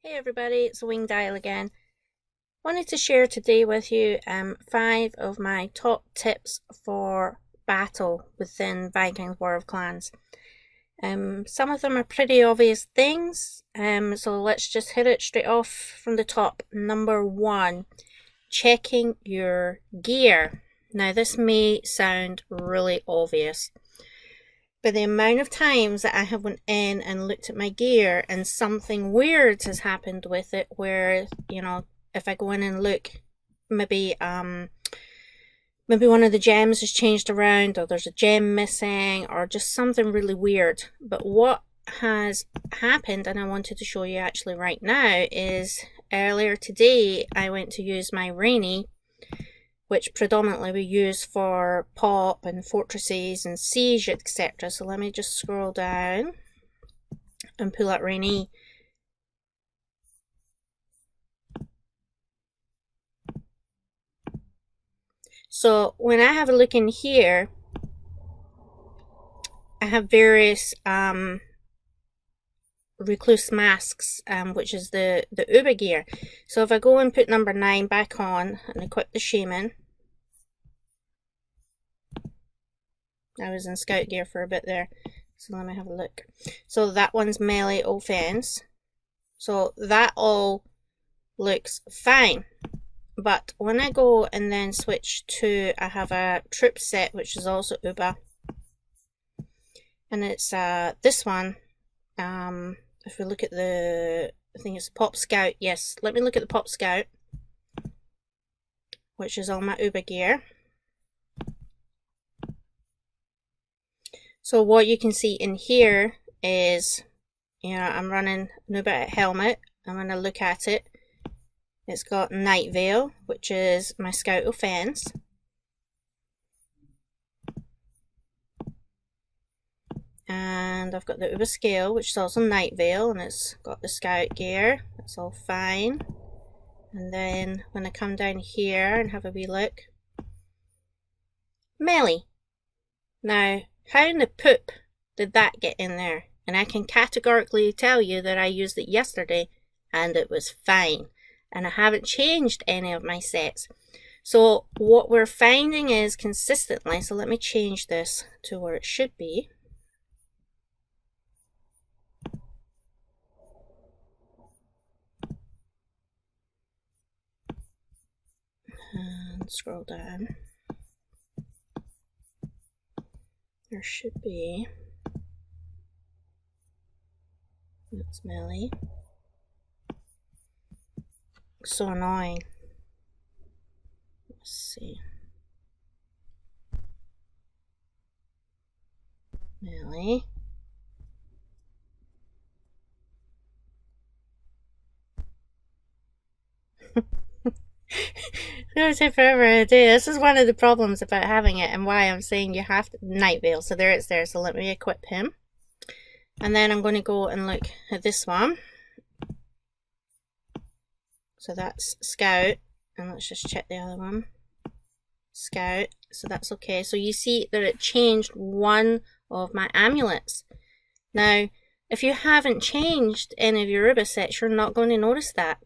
Hey everybody, it's Wing Dial again. Wanted to share today with you 5 of my top tips for battle within Vikings War of Clans. Some of them are pretty obvious things, so let's just hit it straight off from the top. Number 1, checking your gear. Now this may sound really obvious, but the amount of times that I have went in and looked at my gear and something weird has happened with it, where, if I go in and look, maybe one of the gems has changed around, or there's a gem missing, or just something really weird. But what has happened, and I wanted to show you actually right now, is earlier today I went to use my Rainy, which predominantly we use for pop and fortresses and siege, etc. So let me just scroll down and pull out Rainy. So when I have a look in here, I have various recluse masks, which is the Uber gear. So if I go and put number 9 back on and equip the shaman, I was in scout gear for a bit there, so let me have a look. So that one's melee offense, so that all looks fine. But when I go and then switch to, I have a troop set which is also Uber, and it's this one. If we look at the, I think it's Pop Scout, yes, let me look at the Pop Scout, which is all my Uber gear. So what you can see in here is, I'm running an Uber helmet. I'm going to look at it. It's got Night Veil, which is my Scout offense. And I've got the Uber Scale, which is also Night Veil, and it's got the Scout gear. That's all fine. And then when I come down here and have a wee look, melee. Now, how in the poop did that get in there? And I can categorically tell you that I used it yesterday and it was fine. And I haven't changed any of my sets. So what we're finding is consistently, so let me change this to where it should be. And scroll down. There should be, that's melee. So annoying. Let's see. Melee. It's gonna take forever to do. This is one of the problems about having it, and why I'm saying you have to Night Veil. So there it's there. So let me equip him, and then I'm going to go and look at this one. So that's Scout, and let's just check the other one. Scout. So that's okay. So you see that it changed one of my amulets. Now, if you haven't changed any of your Uber sets, you're not going to notice that,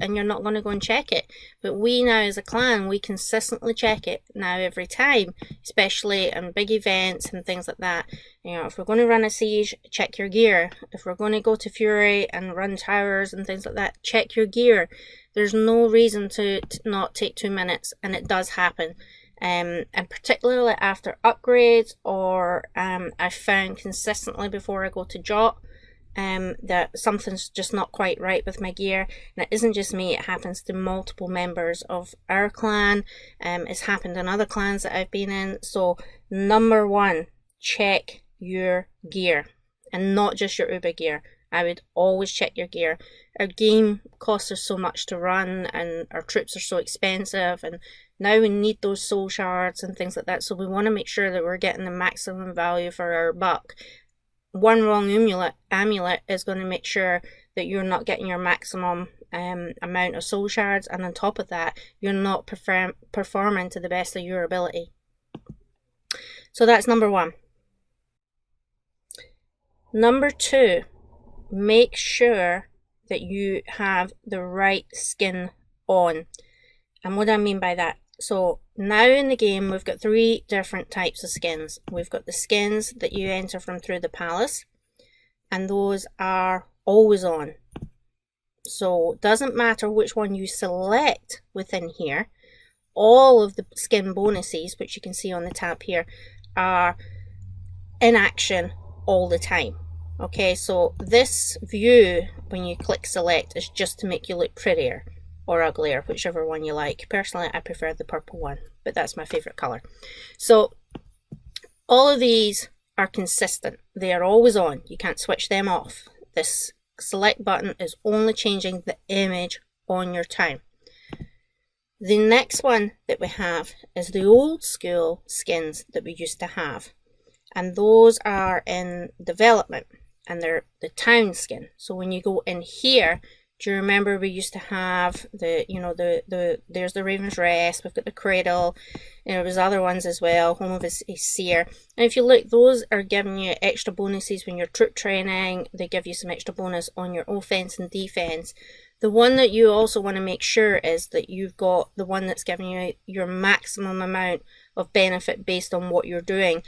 and you're not going to go and check it. But we now as a clan, we consistently check it now every time, especially in big events and things like that. If we're going to run a siege, check your gear. If we're going to go to Fury and run towers and things like that, check your gear. There's no reason to not take 2 minutes, and it does happen. And particularly after upgrades, or I've found consistently before I go to Jot, that something's just not quite right with my gear. And it isn't just me, it happens to multiple members of our clan. It's happened in other clans that I've been in. So number 1, check your gear, and not just your Uber gear. I would always check your gear. Our game costs us so much to run, and our troops are so expensive, and now we need those soul shards and things like that. So we want to make sure that we're getting the maximum value for our buck. One wrong amulet is going to make sure that you're not getting your maximum amount of soul shards, and on top of that, you're not performing to the best of your ability. So that's number 1. Number 2, make sure that you have the right skin on. And what do I mean by that? So now in the game, we've got 3 different types of skins. We've got the skins that you enter from through the palace, and those are always on. So it doesn't matter which one you select within here. All of the skin bonuses, which you can see on the tab here, are in action all the time. Okay, so this view, when you click select, is just to make you look prettier or uglier, whichever one you like. Personally, I prefer the purple one, but that's my favorite color. So all of these are consistent. They are always on. You can't switch them off. This select button is only changing the image on your town. The next one that we have is the old school skins that we used to have, and those are in development, and they're the town skin. So when you go in here, do you remember we used to have the, you know, there's the Raven's Rest, we've got the Cradle, and there was other ones as well, Home of Aesir. And if you look, those are giving you extra bonuses when you're troop training. They give you some extra bonus on your offense and defense. The one that you also want to make sure is that you've got the one that's giving you your maximum amount of benefit based on what you're doing.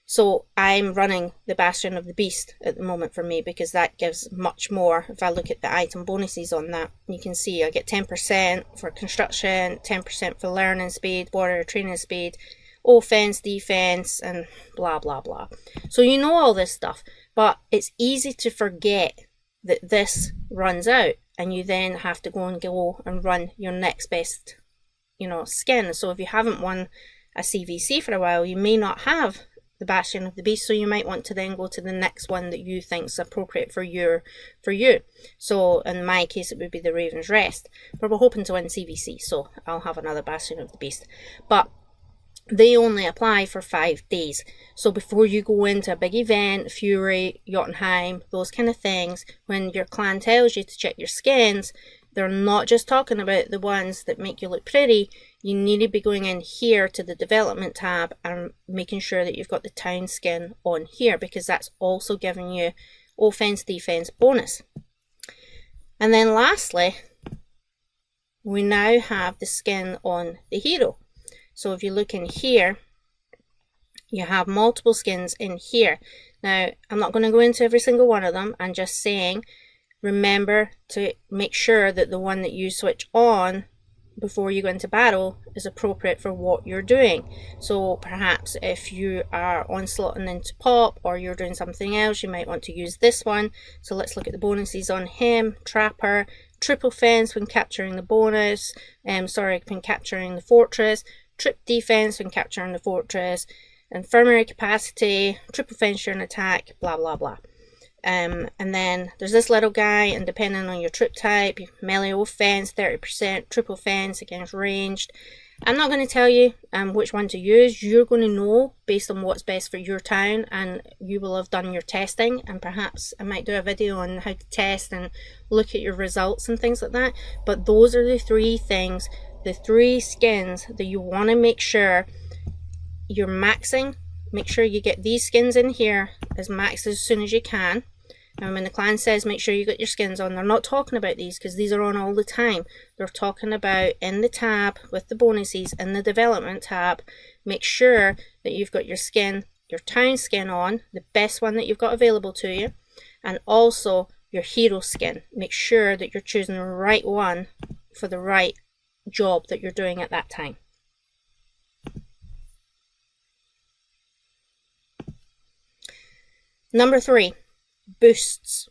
So I'm running the Bastion of the Beast at the moment for me, because that gives much more. If I look at the item bonuses on that, you can see I get 10% for construction, 10% for learning speed, warrior training speed, offense, defense, and blah blah blah. So you know all this stuff, but it's easy to forget that this runs out, and you then have to go and run your next best, you know, skin. So if you haven't won a CVC for a while, you may not have the Bastion of the Beast, so you might want to then go to the next one that you think is appropriate for you. So in my case, it would be the Raven's Rest, but we're hoping to win CVC, so I'll have another Bastion of the Beast. But they only apply for 5 days. So before you go into a big event, Fury, Jotunheim, those kind of things, when your clan tells you to check your skins, they're not just talking about the ones that make you look pretty. You need to be going in here to the development tab and making sure that you've got the town skin on here, because that's also giving you offense defense bonus. And then lastly, we now have the skin on the hero. So if you look in here, you have multiple skins in here. Now, I'm not going to go into every single one of them. I'm just saying, remember to make sure that the one that you switch on before you go into battle is appropriate for what you're doing. So perhaps if you are onslaughting into pop, or you're doing something else, you might want to use this one. So let's look at the bonuses on him. Trapper, triple fence when capturing the bonus, when capturing the fortress, trip defense when capturing the fortress, infirmary capacity, triple fence during attack, blah blah blah. And then there's this little guy, and depending on your troop type, melee offense 30%, triple fence against ranged. I'm not going to tell you which one to use. You're going to know based on what's best for your town, and you will have done your testing, and perhaps I might do a video on how to test and look at your results and things like that. But those are the 3 things, the 3 skins that you want to make sure you're maxing. Make sure you get these skins in here as maxed as soon as you can. And when the clan says make sure you get your skins on, they're not talking about these because these are on all the time. They're talking about in the tab with the bonuses, in the development tab. Make sure that you've got your skin, your town skin on, the best one that you've got available to you, and also your hero skin. Make sure that you're choosing the right one for the right job that you're doing at that time. Number 3. Boosts.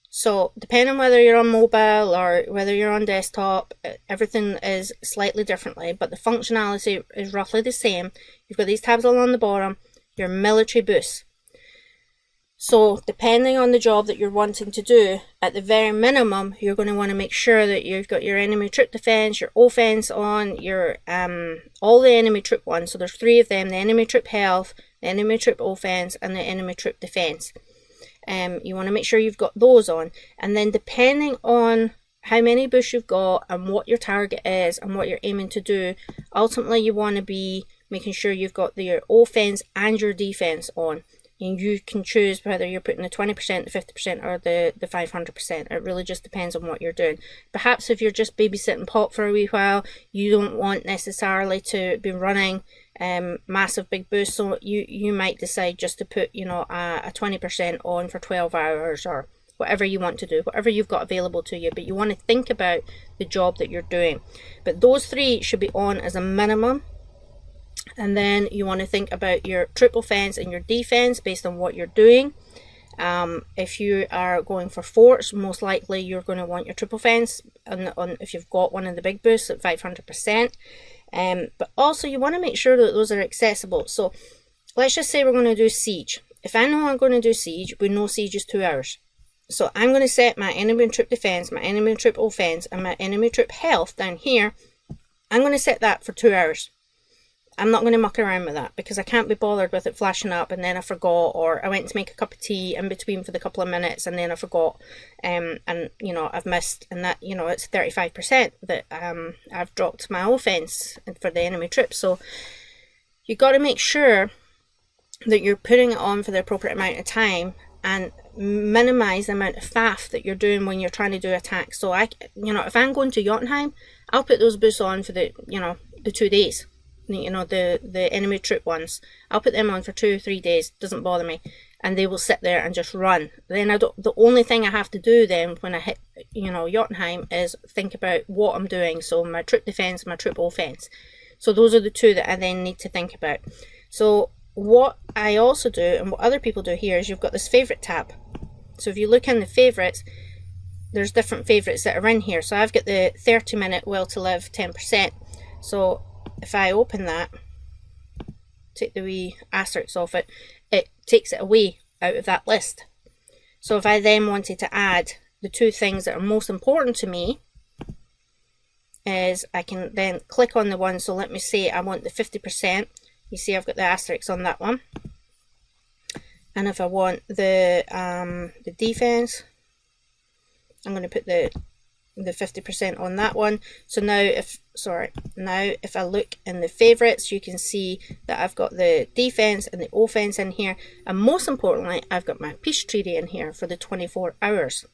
So depending on whether you're on mobile or whether you're on desktop, everything is slightly differently, but the functionality is roughly the same. You've got these tabs along the bottom, your military boosts. So depending on the job that you're wanting to do, at the very minimum, you're going to want to make sure that you've got your enemy troop defense, your offense on, your all the enemy troop ones. So there's 3 of them: the enemy troop health, the enemy troop offense, and the enemy troop defense. You want to make sure you've got those on, and then depending on how many boosts you've got and what your target is and what you're aiming to do, ultimately you want to be making sure you've got your offense and your defense on. And you can choose whether you're putting the 20%, the 50%, or the 500%. It really just depends on what you're doing. Perhaps if you're just babysitting Pop for a wee while, you don't want necessarily to be running massive big boosts, so you might decide just to put, you know, a 20% on for 12 hours, or whatever you want to do, whatever you've got available to you. But you want to think about the job that you're doing. But those three should be on as a minimum. And then you want to think about your triple fence and your defense based on what you're doing. If you are going for forts, most likely you're going to want your triple fence on if you've got one of the big boosts at 500%. But also you want to make sure that those are accessible. So let's just say we're going to do siege. If I know I'm going to do siege, we know siege is 2 hours. So I'm going to set my enemy and troop defense, my enemy and troop offense, and my enemy troop health down here. I'm going to set that for 2 hours. I'm not going to muck around with that because I can't be bothered with it flashing up and then I forgot, or I went to make a cup of tea in between for the couple of minutes and then I forgot, and you know, I've missed, and that, you know, it's 35% that I've dropped my offense for the enemy troops. So you got to make sure that you're putting it on for the appropriate amount of time and minimize the amount of faff that you're doing when you're trying to do attacks. So you know, if I'm going to Jotunheim, I'll put those boosts on for the, you know, the 2 days. You know, the enemy troop ones, I'll put them on for 2 or 3 days, doesn't bother me, and they will sit there and just run. Then the only thing I have to do then when I hit, you know, Jotunheim is think about what I'm doing. So my troop defense, my troop offense. So those are the two that I then need to think about. So what I also do, and what other people do here, is you've got this favorite tab. So if you look in the favorites, there's different favorites that are in here. So I've got the 30-minute will to live 10%. So if I open that, take the wee asterisk off it, it takes it away out of that list. So if I then wanted to add the 2 things that are most important to me, is I can then click on the one. So let me say I want the 50%. You see I've got the asterisk on that one. And if I want the defense, I'm going to put the 50% on that one. So now if I look in the favorites, you can see that I've got the defense and the offense in here, and most importantly I've got my peace treaty in here for the 24 hours.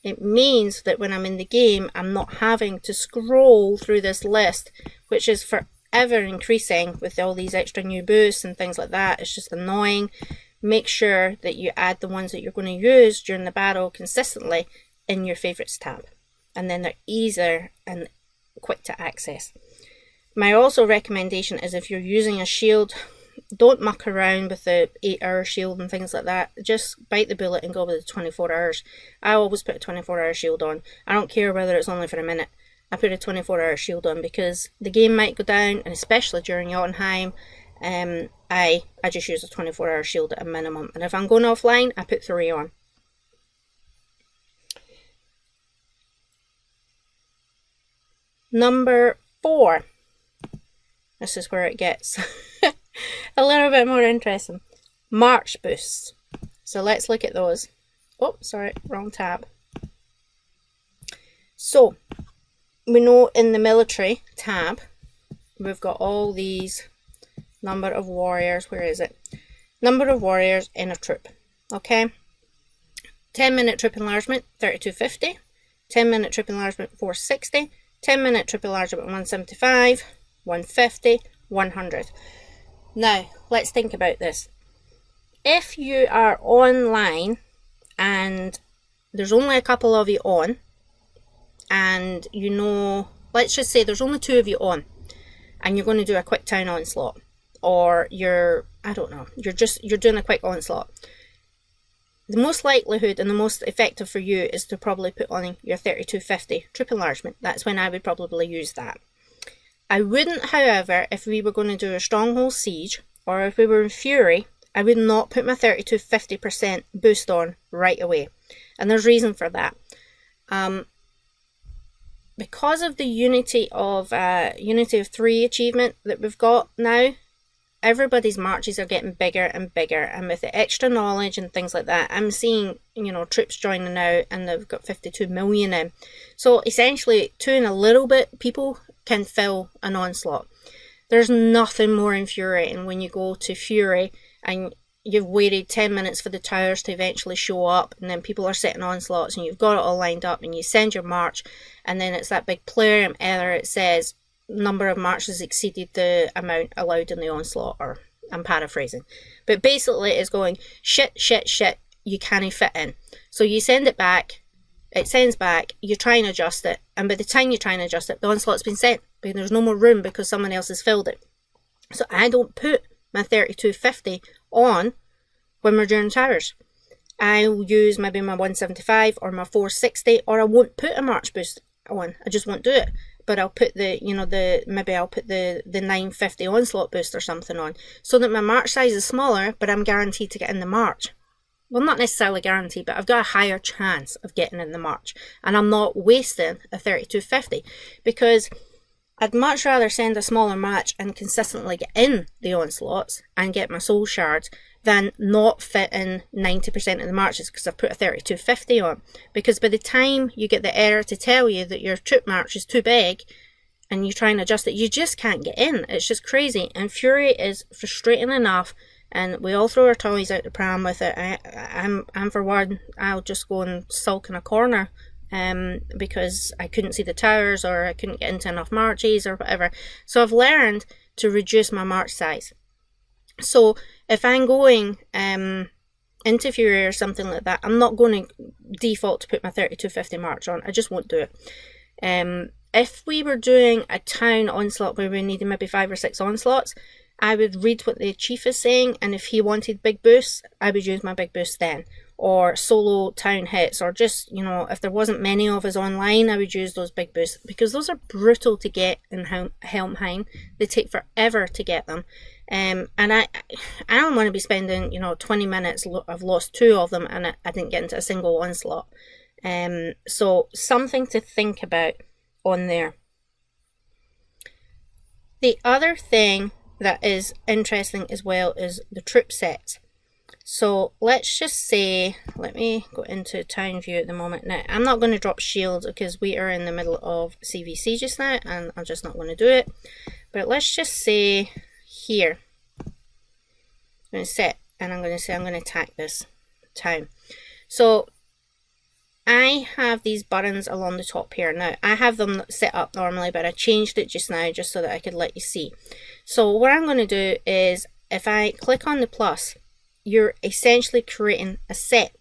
It means that when I'm in the game, I'm not having to scroll through this list, which is forever increasing with all these extra new boosts and things like that. It's just annoying. Make sure that you add the ones that you're going to use during the battle consistently in your favorites tab, and then they're easier and quick to access. My also recommendation is, if you're using a shield, don't muck around with the 8-hour shield and things like that. Just bite the bullet and go with the 24 hours. I always put a 24-hour shield on. I don't care whether it's only for a minute. I put a 24-hour shield on because the game might go down, and especially during Jotunheim, I just use a 24-hour shield at a minimum. And if I'm going offline, I put 3 on. Number 4. This is where it gets a little bit more interesting. March boosts. So let's look at those. Oh, sorry, wrong tab. So we know in the military tab, we've got all these number of warriors. Where is it? Number of warriors in a troop. Okay. 10-minute troop enlargement, 3250. 10-minute troop enlargement, 460. 10-minute troop enlargement, 175, 150, 100. Now, let's think about this. If you are online and there's only a couple of you on, and you know, let's just say there's only 2 of you on, and you're going to do a quick town onslaught, or you're doing a quick onslaught. The most likelihood and the most effective for you is to probably put on your 3250 troop enlargement. That's when I would probably use that. I wouldn't, however, if we were going to do a stronghold siege, or if we were in Fury, I would not put my 3250% boost on right away. And there's reason for that. Because of the Unity of 3 achievement that we've got now, everybody's marches are getting bigger and bigger, and with the extra knowledge and things like that, I'm seeing, you know, troops joining now, and they've got 52 million in. So essentially, 2 and a little bit people can fill an onslaught. There's nothing more infuriating when you go to Fury and you've waited 10 minutes for the towers to eventually show up, and then people are setting onslaughts, and you've got it all lined up, and you send your march, and then it's that big plarium error. It says number of marches exceeded the amount allowed in the onslaught, or I'm paraphrasing. But basically it's going, shit, you can't fit in. So you send it back, it sends back, you try and adjust it, and by the time you try and adjust it, the onslaught's been sent, because there's no more room because someone else has filled it. So I don't put my 3250 on when we're doing towers. I'll use maybe my 175 or my 460, or I won't put a march boost on. I just won't do it. But I'll put maybe I'll put the 950 onslaught boost or something on, so that my march size is smaller, but I'm guaranteed to get in the march. Well, not necessarily guaranteed, but I've got a higher chance of getting in the march, and I'm not wasting a 3250, because I'd much rather send a smaller march and consistently get in the onslaughts and get my soul shards than not fit in 90% of the marches because I've put a 3250 on. Because by the time you get the error to tell you that your troop march is too big and you try and adjust it, you just can't get in. It's just crazy. And Fury is frustrating enough, and we all throw our toys out the pram with it. I'm for one, I'll just go and sulk in a corner because I couldn't see the towers, or I couldn't get into enough marches or whatever. So I've learned to reduce my march size. So if I'm going into Fury or something like that, I'm not going to default to put my 3250 march on. I just won't do it. If we were doing a town onslaught where we needed maybe 5 or 6 onslaughts, I would read what the chief is saying, and if he wanted big boosts, I would use my big boost then. Or solo town hits, or just, if there wasn't many of us online, I would use those big boosts, because those are brutal to get in Helmheim. They take forever to get them. And I don't want to be spending, 20 minutes. I've lost 2 of them, and I didn't get into a single onslaught. So something to think about on there. The other thing that is interesting as well is the troop sets. So let's just say, let me go into town view at the moment. Now, I'm not going to drop shields because we are in the middle of CVC just now, and I'm just not going to do it. But let's just say here, I'm going to set, and I'm going to say I'm going to attack this town. So I have these buttons along the top here. Now, I have them set up normally, but I changed it just now just so that I could let you see. So what I'm going to do is, if I click on the plus, you're essentially creating a set.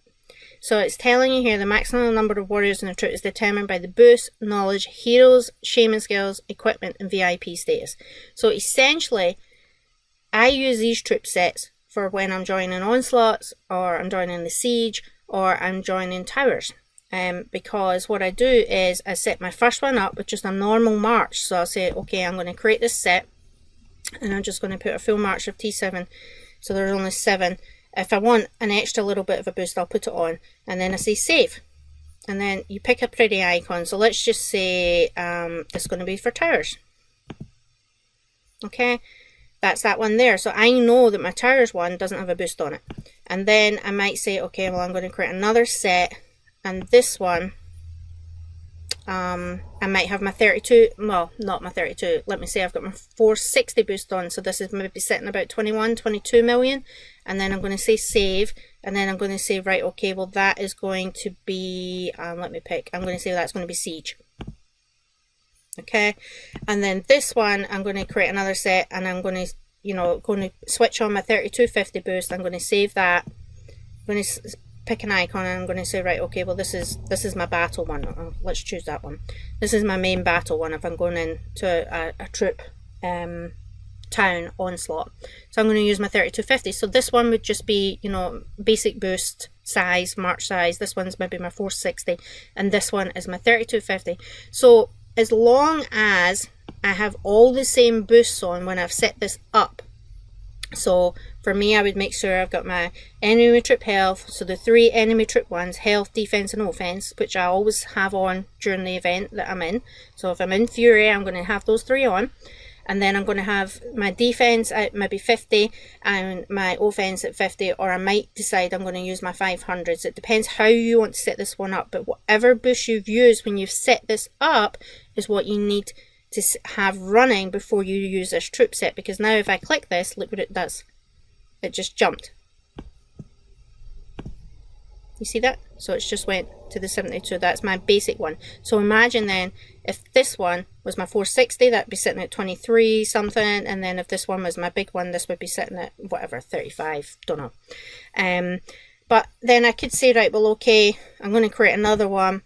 So it's telling you here the maximum number of warriors in a troop is determined by the boost, knowledge, heroes, shaman skills, equipment, and VIP status. So essentially, I use these troop sets for when I'm joining onslaughts, or I'm joining the siege, or I'm joining towers. Because what I do is I set my first one up with just a normal march. So I'll say, okay, I'm going to create this set, and I'm just going to put a full march of T7. So there's only 7. If I want an extra little bit of a boost, I'll put it on. And then I say save. And then you pick a pretty icon. So let's just say it's going to be for towers. Okay, that's that one there. So I know that my towers one doesn't have a boost on it. And then I might say, okay, well, I'm going to create another set. And this one, I might have my 32, well, not my 32, let me say I've got my 460 boost on, so this is maybe sitting about 21, 22 million, and then I'm going to say save, and then I'm going to say, right, okay, well, that is going to be, let me pick, I'm going to say that's going to be siege. Okay, and then this one, I'm going to create another set, and I'm going to, switch on my 3250 boost. I'm going to save that, I'm going to pick an icon, and I'm going to say, right, okay, well, this is my battle one. Let's choose that one. This is my main battle one if I'm going into a troop town onslaught. So I'm going to use my 3250. So this one would just be, basic boost size, march size. This one's maybe my 460, and this one is my 3250. So as long as I have all the same boosts on when I've set this up, so for me, I would make sure I've got my enemy troop health, so the 3 enemy troop ones, health, defense, and offense, which I always have on during the event that I'm in. So if I'm in Fury, I'm going to have those 3 on, and then I'm going to have my defense at maybe 50 and my offense at 50, or I might decide I'm going to use my 500s. It depends how you want to set this one up, but whatever boost you've used when you've set this up is what you need to have running before you use this troop set. Because now if I click this, look what it does. It just jumped. You see that? So it's just went to the 72. That's my basic one. So imagine then, if this one was my 460, that'd be sitting at 23 something, and then if this one was my big one, this would be sitting at whatever, 35, don't know. But then I could say, right, well, okay, I'm going to create another one,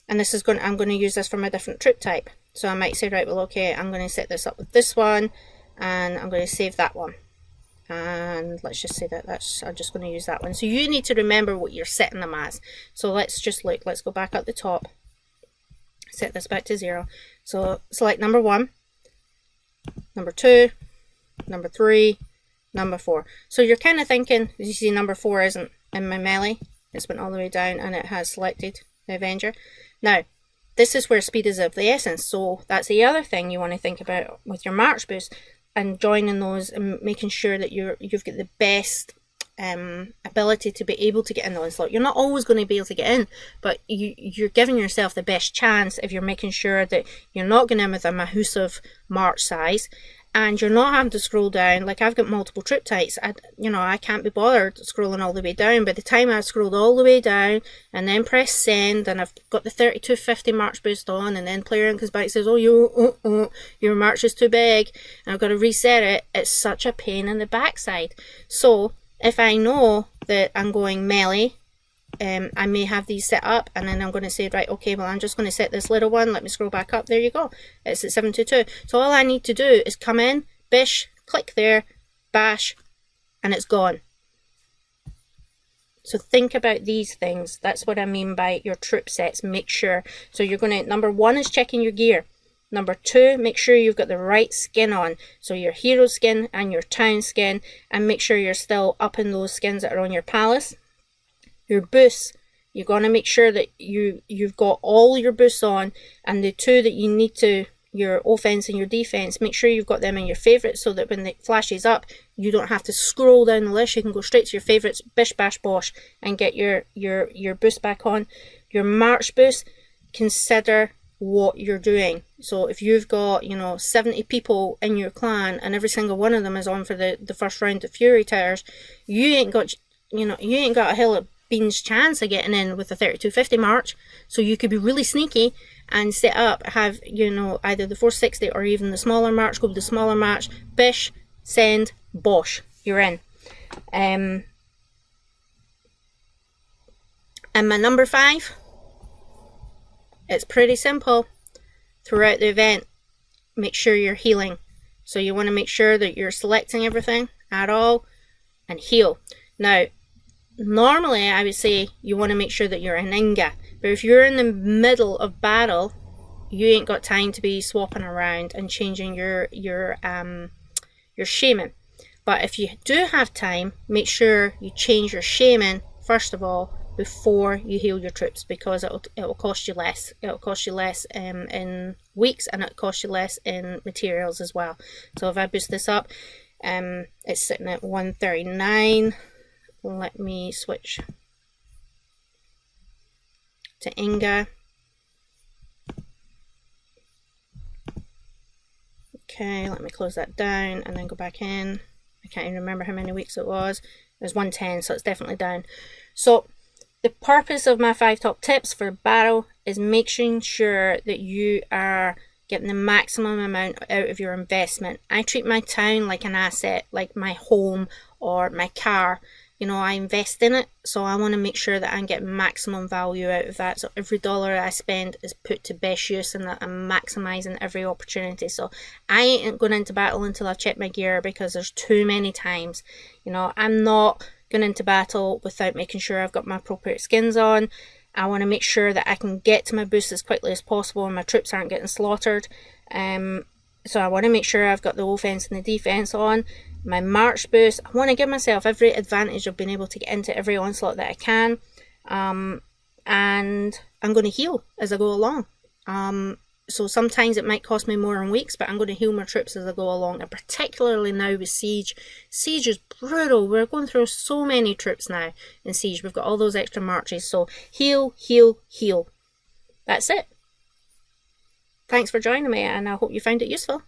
and this is I'm going to use this from a different troop type. So I might say, right, well, okay, I'm going to set this up with this one, and I'm going to save that one. And let's just say that I'm just going to use that one. So you need to remember what you're setting them as. So let's just look. Let's go back up the top. Set this back to 0. So select number 1, number 2, number 3, number 4. So you're kind of thinking, as you see, number 4 isn't in my melee. It's went all the way down and it has selected the Avenger. Now, this is where speed is of the essence. So that's the other thing you want to think about with your March boost, and joining those and making sure that you've got the best ability to be able to get in the onslaught. You're not always going to be able to get in, but you're giving yourself the best chance if you're making sure that you're not going in with a massive March size, and you're not having to scroll down. Like, I've got multiple troop types. I can't be bothered scrolling all the way down. By the time I've scrolled all the way down and then press send, and I've got the 3250 March boost on, and then player comes back and says, oh, your March is too big, and I've got to reset it. It's such a pain in the backside. So if I know that I'm going melee, I may have these set up, and then I'm going to say, right, okay, well, I'm just going to set this little one. Let me scroll back up. There you go. It's at 722. So all I need to do is come in, bish, click there, bash, and it's gone. So think about these things. That's what I mean by your troop sets. Make sure. So you're going to, number 1 is checking your gear. Number 2, make sure you've got the right skin on. So your hero skin and your town skin, and make sure you're still up in those skins that are on your palace. Your boosts, you're going to make sure that you've got all your boosts on, and the 2 that you need to, your offense and your defense, make sure you've got them in your favorites, so that when it flashes up, you don't have to scroll down the list. You can go straight to your favorites, bish bash bosh, and get your boost back on. Your March boost, consider what you're doing. So if you've got 70 people in your clan, and every single one of them is on for the first round of Fury Towers, you ain't got a hill of beans chance of getting in with the 3250 March. So you could be really sneaky and set up, have either the 460 or even the smaller March. Go with the smaller March, bish, send, bosh, you're in. And my number 5, it's pretty simple. Throughout the event, make sure you're healing. So you want to make sure that you're selecting everything at all and heal. Now, normally I would say you want to make sure that you're in Inga, but if you're in the middle of battle, you ain't got time to be swapping around and changing your shaman. But if you do have time, make sure you change your shaman first of all before you heal your troops, because it'll cost you less. It'll cost you less in weeks, and it'll cost you less in materials as well. So if I boost this up, it's sitting at 139. Let me switch to Inga. Okay, let me close that down and then go back in. I can't even remember how many weeks it was. It was 110, so it's definitely down. So the purpose of my 5 top tips for battle is making sure that you are getting the maximum amount out of your investment. I treat my town like an asset, like my home or my car. I invest in it, so I want to make sure that I'm getting maximum value out of that. So every dollar I spend is put to best use, and that I'm maximizing every opportunity. So I ain't going into battle until I've checked my gear, because there's too many times. I'm not going into battle without making sure I've got my appropriate skins on. I want to make sure that I can get to my boost as quickly as possible and my troops aren't getting slaughtered. So I want to make sure I've got the offense and the defense on. My March boost, I want to give myself every advantage of being able to get into every onslaught that I can. And I'm going to heal as I go along. So sometimes it might cost me more in weeks, but I'm going to heal my troops as I go along. And particularly now with Siege. Siege is brutal. We're going through so many troops now in Siege. We've got all those extra marches. So heal, heal, heal. That's it. Thanks for joining me, and I hope you found it useful.